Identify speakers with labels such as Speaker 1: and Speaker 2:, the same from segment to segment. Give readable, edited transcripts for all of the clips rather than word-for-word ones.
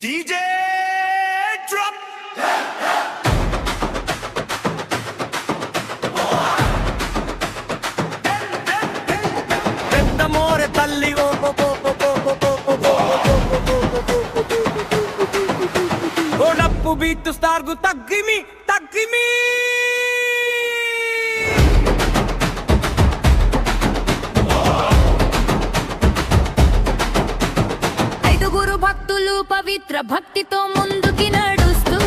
Speaker 1: DJ drop. పెద్దమోరె తల్లి ఓ డప్పు beat స్టార్గు తగ్గిమి
Speaker 2: ఐదుగురు భక్తులు పవిత్ర భక్తితో ముందుకి నడుస్తూ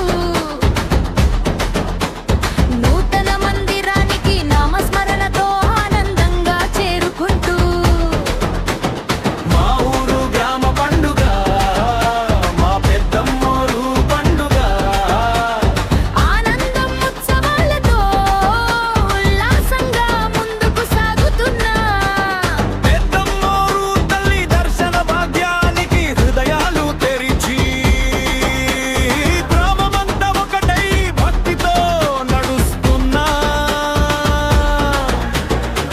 Speaker 2: నూతన మందిరానికి నామస్మరణతో ఆనందంగా చేరుకుంటూ
Speaker 1: మా ఊరు గ్రామ పండుగ మా పెద్దమ్మోరు పండుగ
Speaker 2: ఆనందం ఉత్సవాలతో ఉల్లాసంగా ముందుకు సాగుతున్నా
Speaker 1: పెద్దమ్మోరు తల్లి దర్శన భాగ్యానికి హృదయాలు తెరిచి గ్రామమంతా ఒకటై భక్తితో నడుస్తున్నా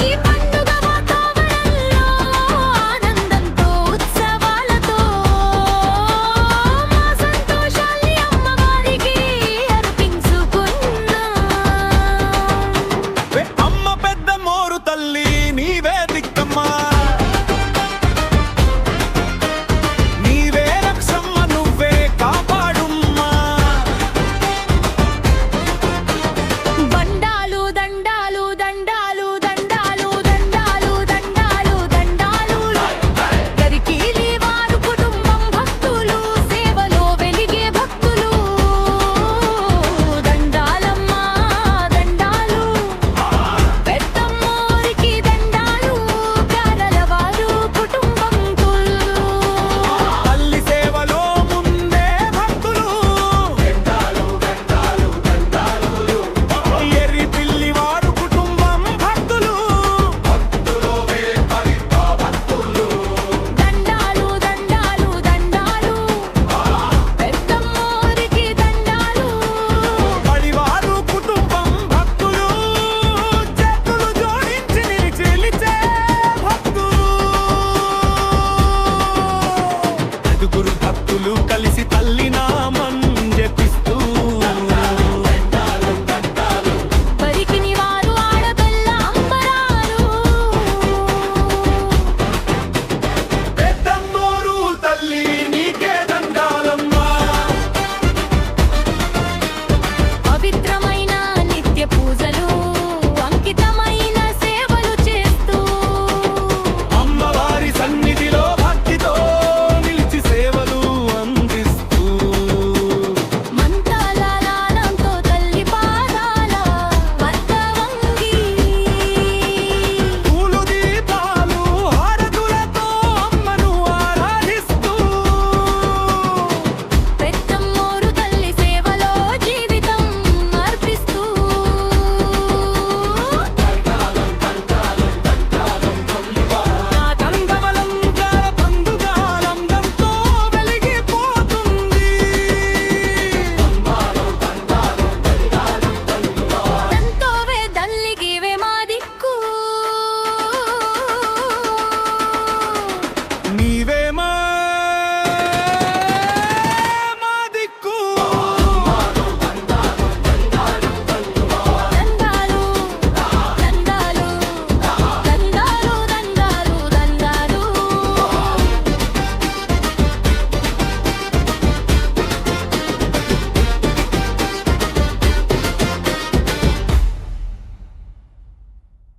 Speaker 2: ఈ పండుగ వాతావరణంలో ఆనందంతో ఉత్సవాలతో మా సంతోషాల్ని అమ్మవారికి అర్పించుకున్నా
Speaker 1: అమ్మ పెద్దమ్మోరు తల్లి నీవే దిక్కమ్మా నీవే రక్షమ్మ నువ్వే కాపాడుమ్మా
Speaker 2: బండాలు దండాలు దండాలు దండాలు దండాలు దండాలు దండాలు గరికీలి వారు కుటుంబం భక్తులు సేవలో వెలిగే భక్తులు దండాలమ్మా దండాలు పెద్దమ్మోరికి దండాలు గారల వారు కుటుంబం
Speaker 1: తల్లి సేవలో ముందే భక్తులు ఎర్రి పిల్లి వారు కుటుంబం భక్తులు
Speaker 2: దండాలు దండాలు దండాలు పెద్దమ్మోరికి దండాలు
Speaker 1: పడివారు కుటుంబం భక్తులు చేతులు జోడించి నిలిచే భక్తులు ఐదుగురు భక్తులు కలిసి తల్లి నామం జపిస్తూ